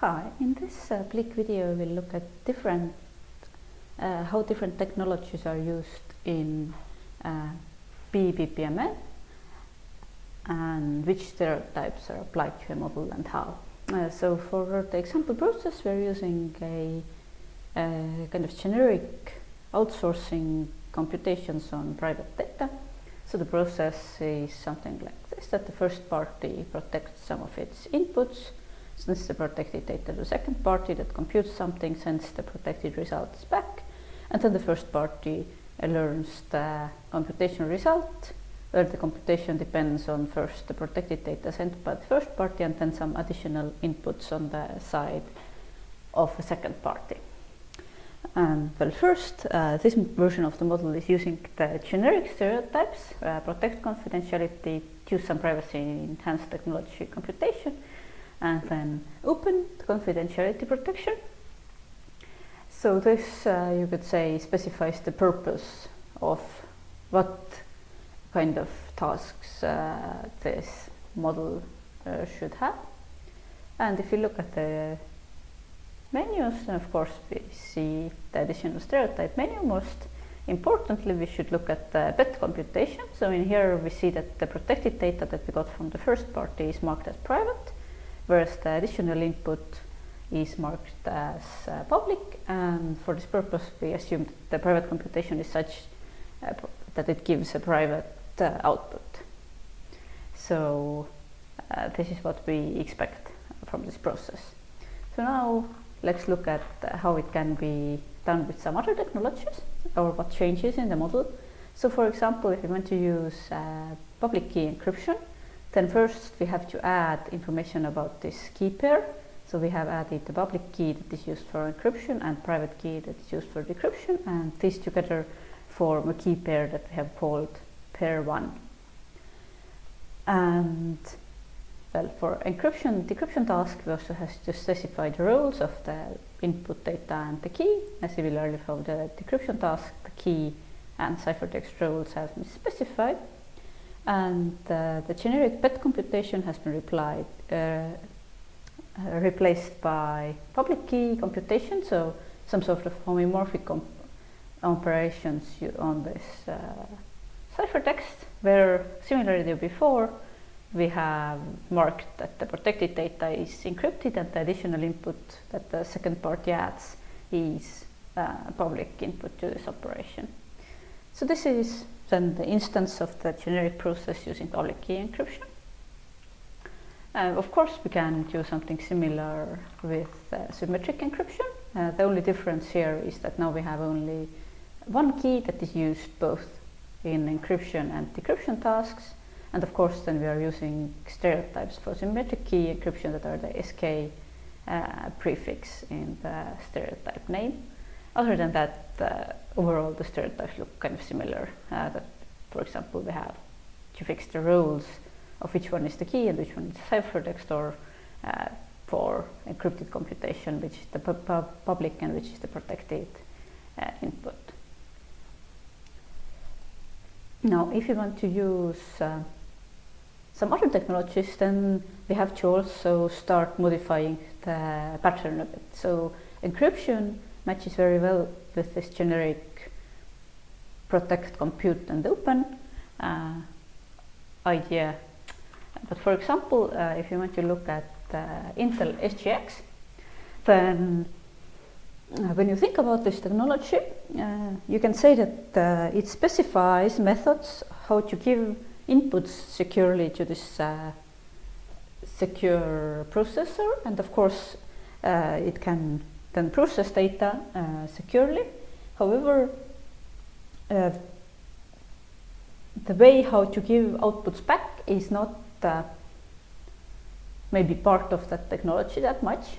Hi, in this Blick video we'll look at how different technologies are used in PE-BPMN and which stereotypes are applied to a model and how. So for the example process we're using a kind of generic outsourcing computations on private data. So the process is something like this, that the first party protects some of its inputs, sends the protected data to the second party that computes something, sends the protected results back, and then the first party learns the computation result, where the computation depends on first the protected data sent by the first party and then some additional inputs on the side of the second party. Well, first, this version of the model is using the generic stereotypes, protect confidentiality, use some privacy-enhanced technology computation, and then open the confidentiality protection. So this, you could say, specifies the purpose of what kind of tasks this model should have. And if you look at the menus, then of course we see the additional stereotype menu. Most importantly, we should look at the PET computation. So in here we see that the protected data that we got from the first party is marked as private, whereas the additional input is marked as public, and for this purpose we assume that the private computation is such that it gives a private output. So this is what we expect from this process. So now let's look at how it can be done with some other technologies, or what changes in the model. So for example, if you want to use public key encryption, then first we have to add information about this key pair. So we have added the public key that is used for encryption and private key that is used for decryption, and these together form a key pair that we have called pair 1. And well, for decryption task, we also have to specify the roles of the input data and the key. As similarly for the decryption task, the key and ciphertext roles have been specified. And the generic PET computation has been replaced by public key computation, so some sort of homomorphic operations on this ciphertext, where similarly to before, we have marked that the protected data is encrypted and the additional input that the second party adds is public input to this operation. So this is then the instance of the generic process using public key encryption. Of course, we can do something similar with symmetric encryption. The only difference here is that now we have only one key that is used both in encryption and decryption tasks. And of course, then we are using stereotypes for symmetric key encryption that are the SK prefix in the stereotype name. Other than that, overall the stereotypes look kind of similar. That, for example, we have to fix the roles of which one is the key and which one is the ciphertext, or for encrypted computation, which is the public and which is the protected input. Now, if you want to use some other technologies, then we have to also start modifying the pattern of it. So encryption matches very well with this generic protect, compute and open idea. But for example, if you want to look at Intel SGX, then when you think about this technology, you can say that it specifies methods how to give inputs securely to this secure processor, and of course it can then process data securely. However, the way how to give outputs back is not maybe part of that technology that much.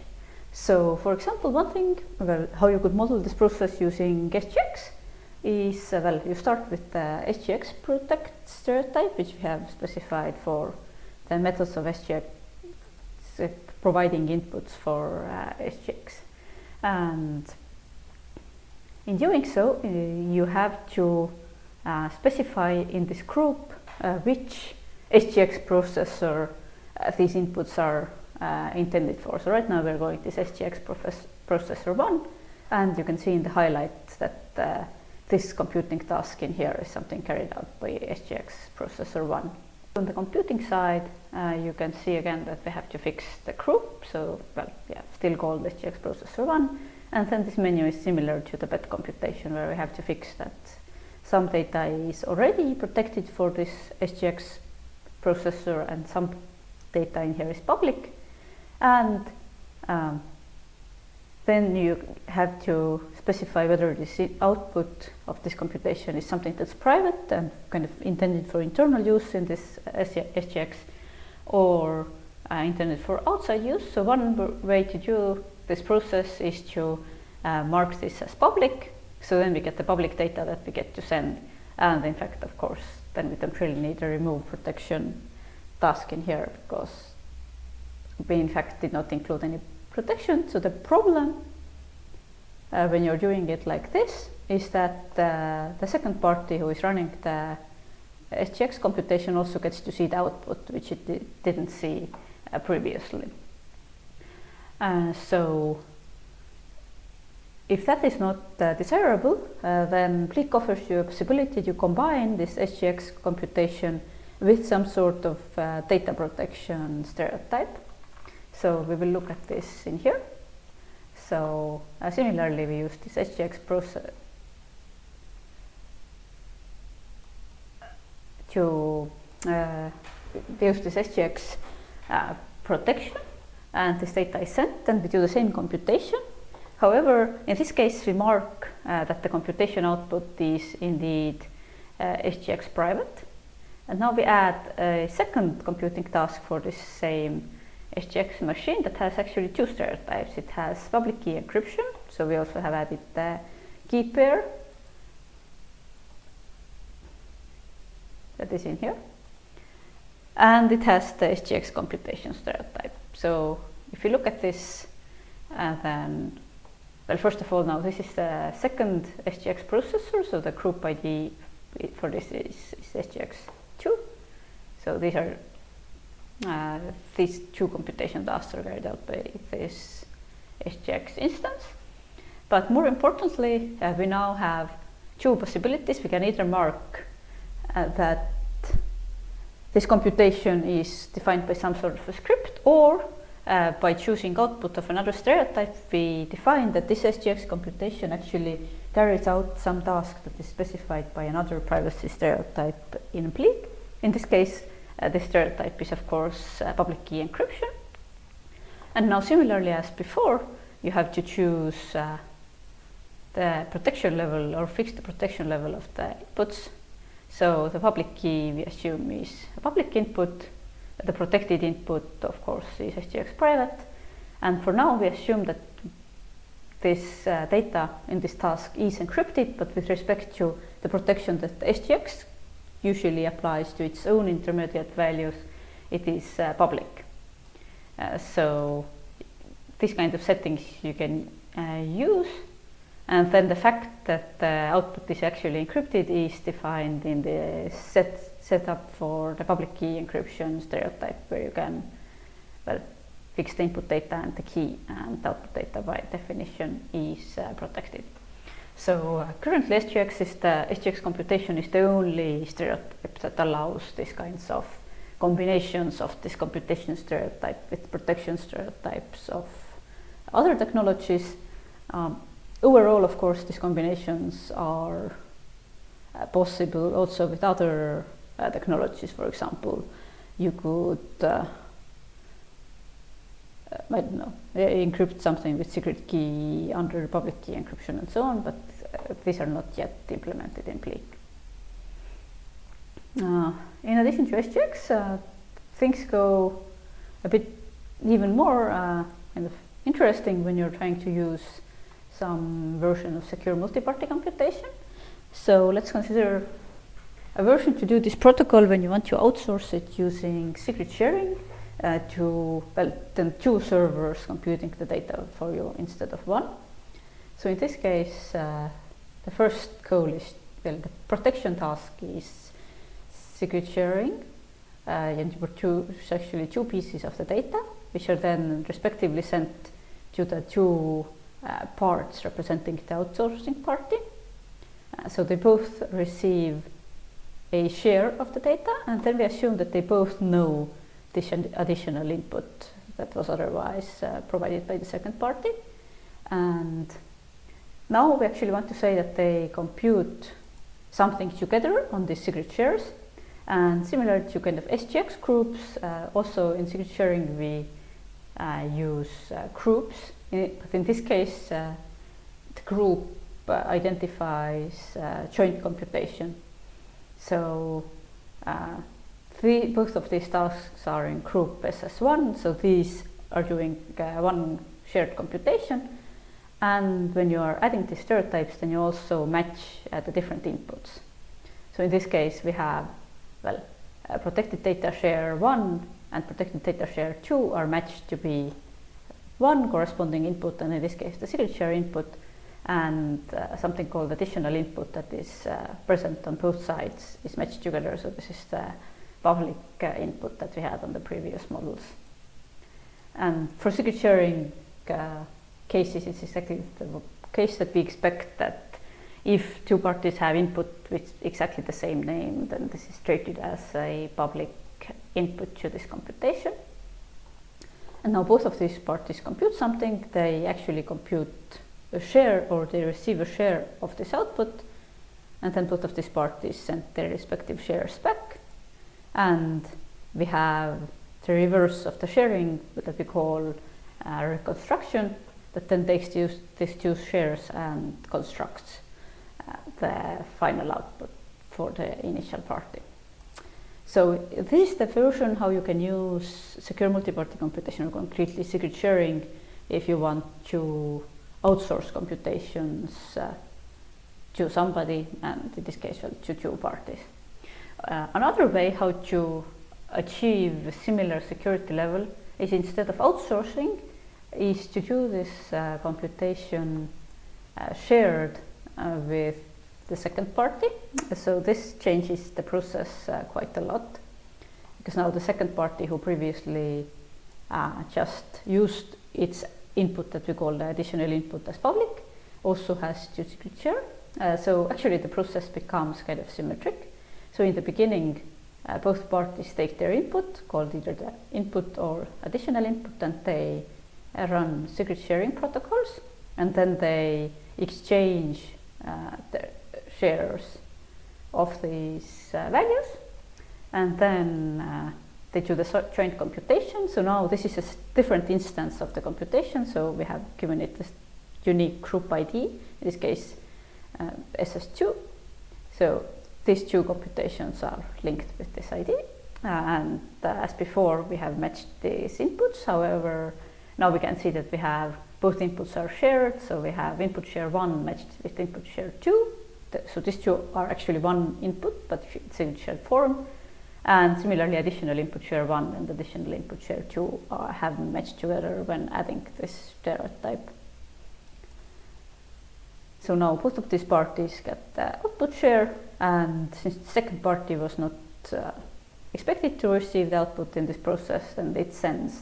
So, for example, one thing, well, how you could model this process using SGX is, well, you start with the SGX protect stereotype, which we have specified for the methods of SGX providing inputs for SGX. And in doing so, you have to specify in this group which SGX processor these inputs are intended for. So right now we're going this SGX processor 1, and you can see in the highlights that this computing task in here is something carried out by SGX processor 1. On the computing side, you can see again that we have to fix the group, so still called SGX processor 1, and then this menu is similar to the PET computation, where we have to fix that some data is already protected for this SGX processor and some data in here is public, and then you have to specify whether this output of this computation is something that's private and kind of intended for internal use in this SGX, or intended for outside use. So one way to do this process is to mark this as public, so then we get the public data that we get to send, and in fact, of course, then we don't really need a remove protection task in here, because we in fact did not include any protection. So the problem when you're doing it like this is that the second party who is running the SGX computation also gets to see the output, which it didn't see previously. So if that is not desirable, then Bleak offers you a possibility to combine this SGX computation with some sort of data protection stereotype. So we will look at this in here. So similarly, we use this SGX process to use this SGX protection, and this data is sent, and we do the same computation. However, in this case, we mark that the computation output is indeed SGX private. And now we add a second computing task for this same SGX machine that has actually two stereotypes. It has public key encryption, so we also have added the key pair that is in here, and it has the SGX computation stereotype. So if you look at this, then, well, first of all, now this is the second SGX processor, so the group ID for this is SGX2. So these are these two computation tasks are carried out by this SGX instance. But more importantly, we now have two possibilities. We can either mark that this computation is defined by some sort of a script, or by choosing output of another stereotype, we define that this SGX computation actually carries out some task that is specified by another privacy stereotype in Bleak. In this case, this stereotype is, of course, public key encryption. And now, similarly as before, you have to choose the protection level, or fix the protection level of the inputs. So the public key, we assume, is a public input. The protected input, of course, is SGX private. And for now, we assume that this data in this task is encrypted, but with respect to the protection that SGX usually applies to its own intermediate values, it is public. So these kind of settings you can use, and then the fact that the output is actually encrypted is defined in the setup for the public key encryption stereotype, where you can, well, fix the input data and the key, and the output data by definition is protected. So currently SGX computation is the only stereotype that allows these kinds of combinations of this computation stereotype with protection stereotypes of other technologies. Overall, of course, these combinations are possible also with other technologies. For example, you could I don't know, encrypt something with secret key under public key encryption and so on, but these are not yet implemented in Bleak. In addition to SGX, things go a bit even more kind of interesting when you're trying to use some version of secure multi-party computation. So let's consider a version to do this protocol when you want to outsource it using secret sharing to, well, then two servers computing the data for you instead of one. So in this case, the first goal is, well, the protection task is secret sharing, and you choose actually two pieces of the data. which are then respectively sent to the two parts representing the outsourcing party. So they both receive a share of the data, and then we assume that they both know this additional input that was otherwise provided by the second party. And now we actually want to say that they compute something together on these secret shares. And similar to kind of SGX groups, also in secret sharing we use groups. But in this case, the group identifies joint computation. So both of these tasks are in group SS1, so these are doing one shared computation. And when you are adding the stereotypes, then you also match the different inputs. So in this case, we have, protected data share 1 and protected data share 2 are matched to be one corresponding input, and in this case, the secret share input, and something called additional input that is present on both sides is matched together. So this is the public input that we had on the previous models. And for secret sharing cases, it's exactly the case that we expect that if two parties have input with exactly the same name, then this is treated as a public input to this computation. And now both of these parties compute something, they actually compute a share, or they receive a share of this output, and then both of these parties send their respective shares back. And we have the reverse of the sharing that we call reconstruction, that then takes these two shares and constructs the final output for the initial party. So this is the version how you can use secure multi-party computation, or concretely secret sharing, if you want to outsource computations to somebody, and in this case to two parties. Another way how to achieve a similar security level is, instead of outsourcing, is to do this computation shared with the second party. So this changes the process quite a lot, because now the second party, who previously just used its input that we call the additional input as public, also has to secret share. So actually the process becomes kind of symmetric. So in the beginning, both parties take their input, called either the input or additional input, and they run secret sharing protocols, and then they exchange the shares of these values, and then they do the joint computation. So now this is a different instance of the computation, so we have given it this unique group ID, in this case SS2. So these two computations are linked with this ID, and as before we have matched these inputs. However, now we can see that we have both inputs are shared, so we have input share 1 matched with input share 2. So these two are actually one input, but it's in shared form. And similarly, additional input share 1 and additional input share 2 have matched together when adding this stereotype. So now both of these parties get the output share, and since the second party was not expected to receive the output in this process, then it sends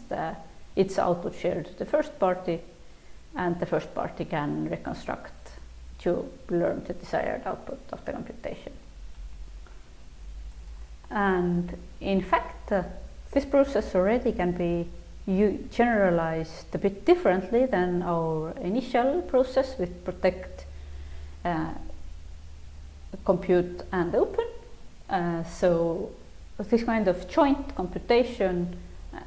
its output share to the first party, and the first party can reconstruct to learn the desired output of the computation. And in fact, this process already can be generalized a bit differently than our initial process with protect, compute, and open. So this kind of joint computation,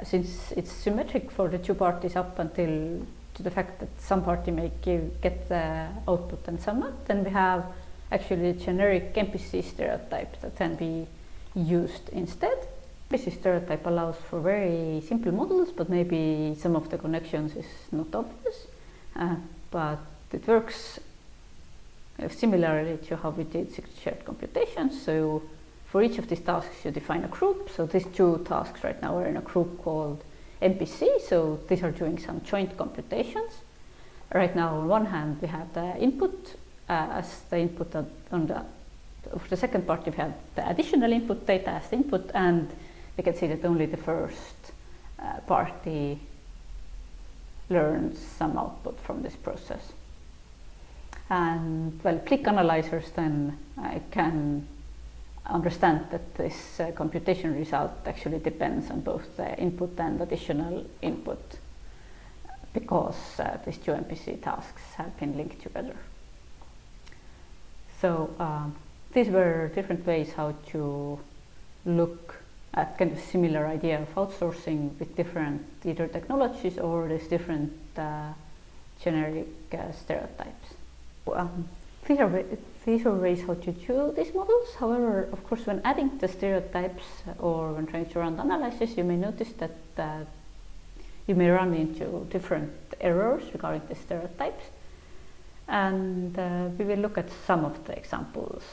since it's symmetric for the two parties up until to the fact that some party may get the output and some not, then we have actually a generic MPC stereotype that can be used instead. MPC stereotype allows for very simple models, but maybe some of the connections is not obvious, but it works similarly to how we did shared computations. So for each of these tasks you define a group. So these two tasks right now are in a group called MPC, so these are doing some joint computations. Right now, on one hand, we have the input as the input for the second part, we have the additional input data as the input, and we can see that only the first party learns some output from this process. And well, click analyzers then can understand that this computation result actually depends on both the input and additional input, because these two MPC tasks have been linked together. So these were different ways how to look at kind of similar idea of outsourcing with different either technologies or these different generic stereotypes. These are ways how to do these models. However, of course, when adding the stereotypes or when trying to run the analysis, you may notice that you may run into different errors regarding the stereotypes. And we will look at some of the examples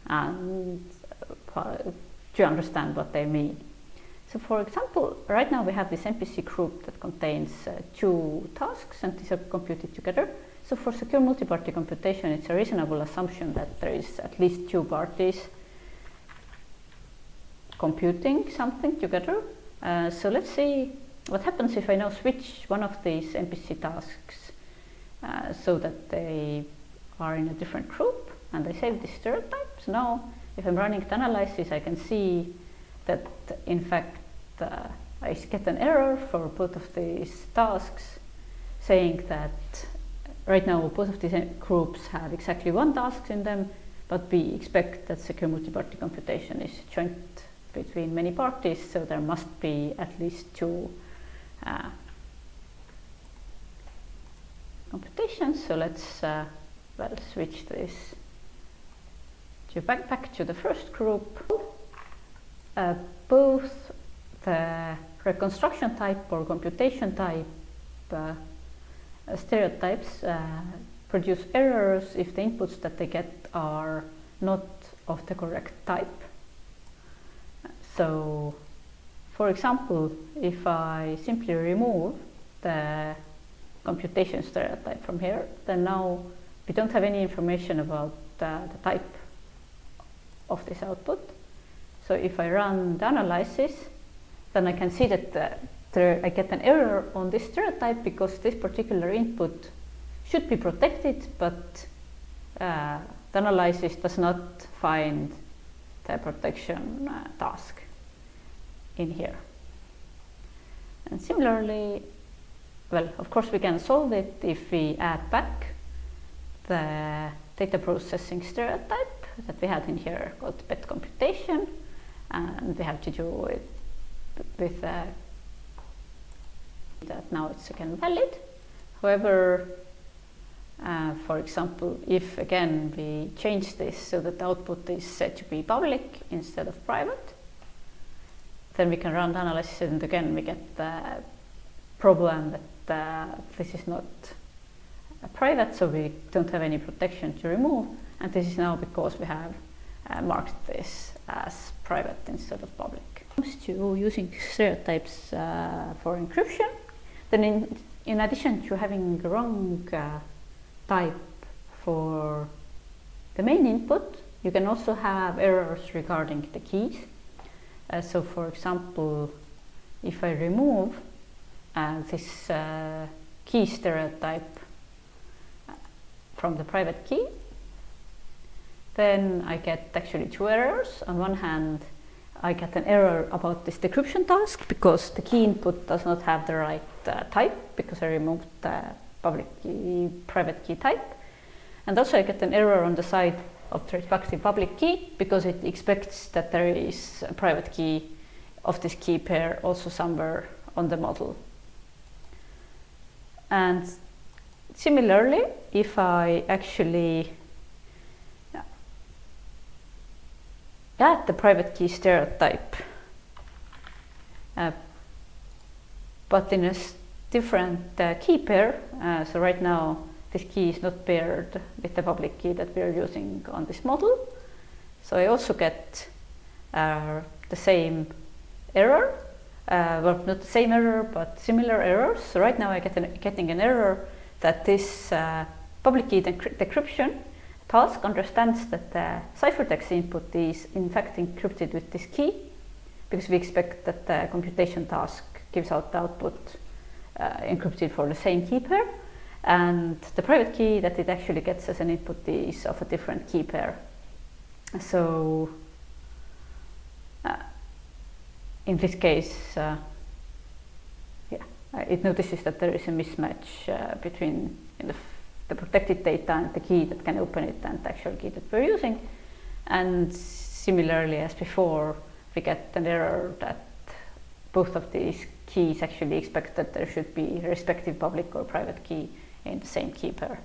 and to understand what they mean. So for example, right now we have this MPC group that contains two tasks, and these are computed together. So for secure multi-party computation, it's a reasonable assumption that there is at least two parties computing something together. So let's see what happens if I now switch one of these MPC tasks so that they are in a different group, and I save the stereotypes. Now, if I'm running the analysis, I can see that in fact I get an error for both of these tasks saying that right now both of these groups have exactly one task in them, but we expect that secure multi-party computation is joint between many parties, so there must be at least two computations. So let's well, switch this to back to the first group. Both the reconstruction type or computation type stereotypes produce errors if the inputs that they get are not of the correct type. So, for example, if I simply remove the computation stereotype from here, then now we don't have any information about the type of this output. So if I run the analysis, then I can see that I get an error on this stereotype because this particular input should be protected, but the analysis does not find the protection task in here. And similarly, well, of course we can solve it if we add back the data processing stereotype that we had in here called PET computation, and we have to do it with that now it's again valid. However, for example, if again we change this so that the output is set to be public instead of private, then we can run the analysis, and again we get the problem that this is not private, so we don't have any protection to remove, and this is now because we have marked this as private instead of public. When it comes to using stereotypes for encryption, then in addition to having the wrong type for the main input, you can also have errors regarding the keys. So for example, if I remove this key stereotype from the private key, then I get actually two errors. On one hand, I get an error about this decryption task because the key input does not have the right type because I removed the public key, private key type. And also I get an error on the side of the respective public key because it expects that there is a private key of this key pair also somewhere on the model. And similarly, if I actually add the private key stereotype, but in a different key pair, so right now this key is not paired with the public key that we are using on this model. So I also get the same error, well, not the same error, but similar errors. So right now I get getting an error that this public key decryption task understands that the ciphertext input is in fact encrypted with this key, because we expect that the computation task gives out the output encrypted for the same key pair, and the private key that it actually gets as an input is of a different key pair. So in this case, it notices that there is a mismatch between the protected data and the key that can open it and the actual key that we're using. And similarly as before, we get an error that both of these keys actually expect that there should be a respective public or private key in the same key pair.